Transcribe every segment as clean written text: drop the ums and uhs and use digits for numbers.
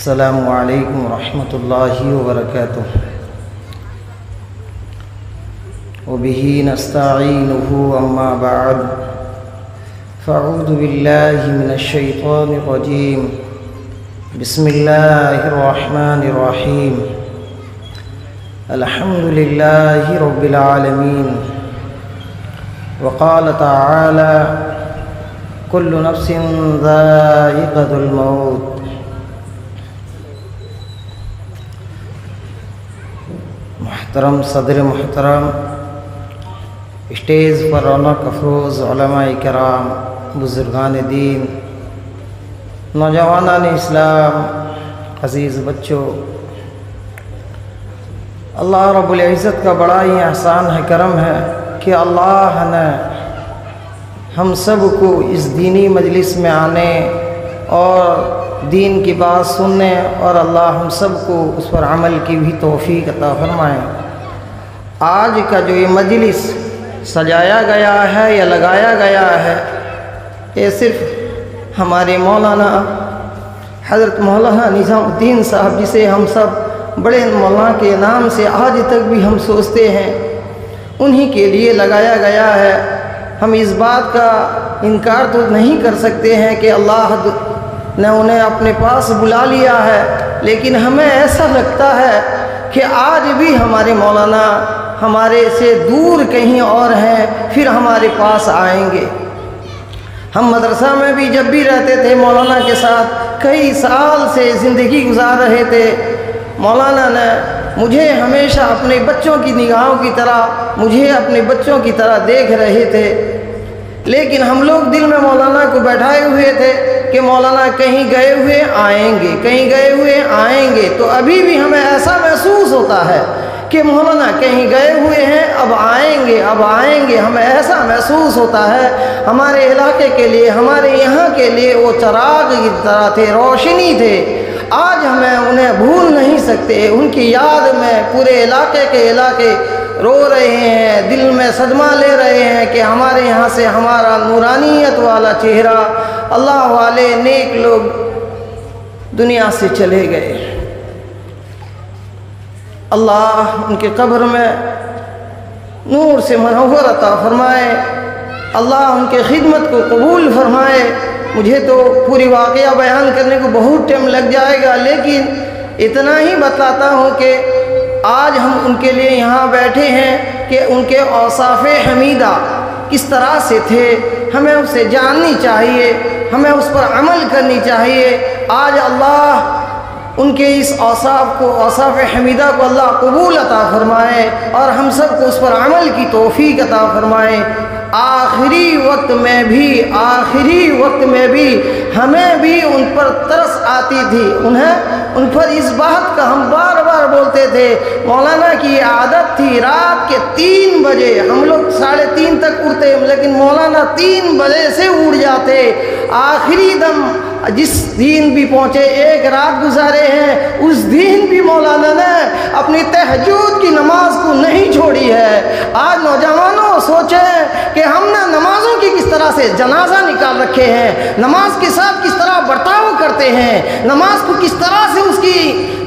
السلام علیکم ورحمۃ اللہ وبرکاتہ وبہ نستعینہ اما بعد فاعوذ باللہ من الشیطان الرجیم بسم اللہ الرحمن الرحیم الحمد للہ رب العالمین وقال تعالی کل نفس ذائقۃ الموت۔ محترم صدر محترم، اسٹیج پر رونق افروز علماء کرام، بزرگان دین، نوجوانان اسلام، عزیز بچوں، اللہ رب العزت کا بڑا ہی احسان ہے، کرم ہے کہ اللہ نے ہم سب کو اس دینی مجلس میں آنے اور دین کی بات سننے اور اللہ ہم سب کو اس پر عمل کی بھی توفیق عطا فرمائے۔ آج کا جو یہ مجلس سجایا گیا ہے یا لگایا گیا ہے، یہ صرف ہمارے مولانا حضرت مولانا نظام الدین صاحب، جسے ہم سب بڑے مولانا کے نام سے آج تک بھی ہم سوچتے ہیں، انہی کے لیے لگایا گیا ہے۔ ہم اس بات کا انکار تو نہیں کر سکتے ہیں کہ اللہ نے انہیں اپنے پاس بلا لیا ہے، لیکن ہمیں ایسا لگتا ہے کہ آج بھی ہمارے مولانا ہمارے سے دور کہیں اور ہیں، پھر ہمارے پاس آئیں گے۔ ہم مدرسہ میں بھی جب بھی رہتے تھے مولانا کے ساتھ، کئی سال سے زندگی گزار رہے تھے، مولانا نے مجھے ہمیشہ اپنے بچوں کی نگاہوں کی طرح، مجھے اپنے بچوں کی طرح دیکھ رہے تھے، لیکن ہم لوگ دل میں مولانا کو بیٹھائے ہوئے تھے کہ مولانا کہیں گئے ہوئے آئیں گے، کہیں گئے ہوئے آئیں گے۔ تو ابھی بھی ہمیں ایسا محسوس ہوتا ہے کہ مولانا کہیں گئے ہوئے ہیں، اب آئیں گے، اب آئیں گے۔ ہمیں ایسا محسوس ہوتا ہے ہمارے علاقے کے لیے، ہمارے یہاں کے لیے وہ چراغ کی طرح تھے، روشنی تھے۔ آج ہمیں انہیں بھول نہیں سکتے، ان کی یاد میں پورے علاقے کے علاقے رو رہے ہیں، دل میں صدمہ لے رہے ہیں کہ ہمارے یہاں سے ہمارا نورانیت والا چہرہ، اللہ والے نیک لوگ دنیا سے چلے گئے۔ اللہ ان کے قبر میں نور سے منور عطا فرمائے، اللہ ان کے خدمت کو قبول فرمائے۔ مجھے تو پوری واقعہ بیان کرنے کو بہت ٹائم لگ جائے گا، لیکن اتنا ہی بتاتا ہوں کہ آج ہم ان کے لیے یہاں بیٹھے ہیں کہ ان کے اوصاف حمیدہ کس طرح سے تھے، ہمیں اس سے جاننی چاہیے، ہمیں اس پر عمل کرنی چاہیے۔ آج اللہ ان کے اس اوصاف حمیدہ کو اللہ قبول عطا فرمائے اور ہم سب کو اس پر عمل کی توفیق عطا فرمائے۔ آخری وقت میں بھی ہمیں بھی ان پر ترس آتی تھی، ان پر اس بات کا ہم بار بار بولتے تھے۔ مولانا کی عادت تھی رات کے 3 بجے، ہم لوگ 3:30 تک اٹھتے، لیکن مولانا 3 بجے سے اٹھ جاتے۔ آخری دم جس دن بھی پہنچے، ایک رات گزارے ہیں، اس دن بھی مولانا نے اپنی تہجد کی نماز کو نہیں چھوڑی ہے۔ آج نوجوانوں سوچیں کہ ہم نے نمازوں کی کس طرح سے جنازہ نکال رکھے ہیں، نماز کے ساتھ کس طرح برتاؤ کرتے ہیں، نماز کو کس طرح سے اس کی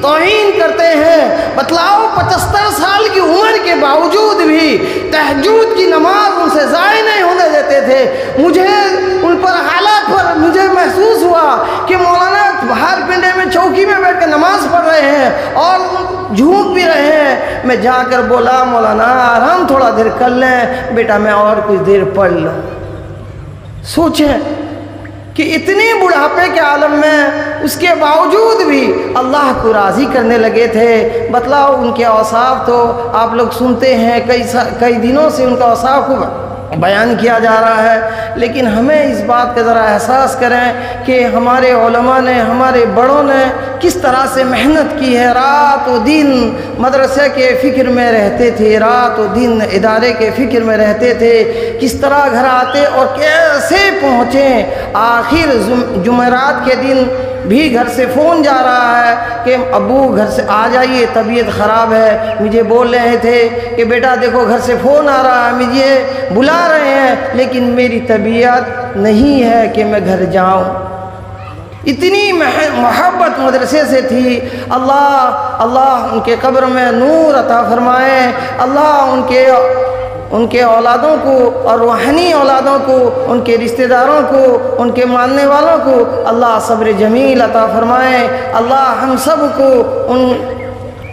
توہین کرتے ہیں۔ بتلاؤ 75 سال کی عمر کے باوجود بھی تہجد کی نماز ان سے ضائع نہیں ہونے دیتے تھے۔ مجھے ان پر حالات پر مجھے محسوس ہوا کہ مولانا باہر پنڈے میں چوکی میں بیٹھ کے نماز پڑھ رہے ہیں اور جھوم بھی رہے ہیں۔ میں جا کر بولا، مولانا آرام تھوڑا دیر کر لیں بیٹا، میں اور کچھ دیر پڑھ لوں۔ سوچیں کہ اتنے بڑھاپے کے عالم میں اس کے باوجود بھی اللہ کو راضی کرنے لگے تھے۔ بتلاؤ ان کے اوصاف تو آپ لوگ سنتے ہیں، کئی دنوں سے ان کا اوصاف کو بیان کیا جا رہا ہے، لیکن ہمیں اس بات کا ذرا احساس کریں کہ ہمارے علماء نے، ہمارے بڑوں نے کس طرح سے محنت کی ہے۔ رات و دن مدرسے کے فکر میں رہتے تھے، رات و دن ادارے کے فکر میں رہتے تھے، کس طرح گھر آتے اور کیسے پہنچیں۔ آخر جمعرات کے دن بھی گھر سے فون جا رہا ہے کہ ابو گھر سے آ جائیے، طبیعت خراب ہے۔ مجھے بول رہے تھے کہ بیٹا دیکھو گھر سے فون آ رہا ہے، مجھے بلا رہے ہیں، لیکن میری طبیعت نہیں ہے کہ میں گھر جاؤں۔ اتنی محبت مدرسے سے تھی۔ اللہ ان کے قبر میں نور عطا فرمائے، اللہ ان کے اولادوں کو اور روحانی اولادوں کو، ان کے رشتہ داروں کو، ان کے ماننے والوں کو اللہ صبر جمیل عطا فرمائے۔ اللہ ہم سب کو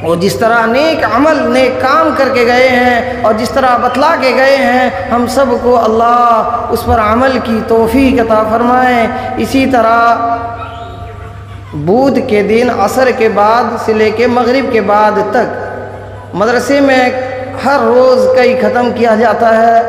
وہ جس طرح نیک عمل نیک کام کر کے گئے ہیں اور جس طرح بتلا کے گئے ہیں، ہم سب کو اللہ اس پر عمل کی توفیق عطا فرمائے۔ اسی طرح بدھ کے دن عصر کے بعد سے لے کے مغرب کے بعد تک مدرسے میں ہر روز کئی ختم کیا جاتا ہے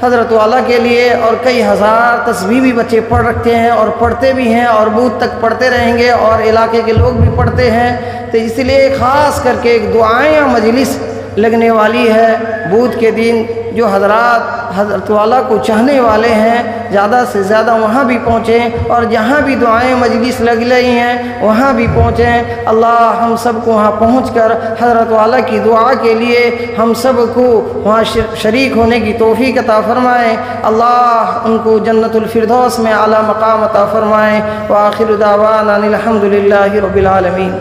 حضرت والا کے لیے، اور کئی ہزار تسبیح بھی بچے پڑھ رکھتے ہیں اور پڑھتے بھی ہیں اور بدھ تک پڑھتے رہیں گے اور علاقے کے لوگ بھی پڑھتے ہیں۔ تو اس لیے خاص کر کے ایک دعائیں مجلس لگنے والی ہے بدھ کے دن۔ جو حضرات حضرت والا کو چاہنے والے ہیں زیادہ سے زیادہ وہاں بھی پہنچیں، اور جہاں بھی دعائیں مجلس لگ رہی ہیں وہاں بھی پہنچیں۔ اللہ ہم سب کو وہاں پہنچ کر حضرت والا کی دعا کے لیے ہم سب کو وہاں شریک ہونے کی توفیق عطا فرمائے۔ اللہ ان کو جنت الفردوس میں اعلیٰ مقام عطا فرمائے۔ وآخر دعوانا الحمد للہ رب العالمین۔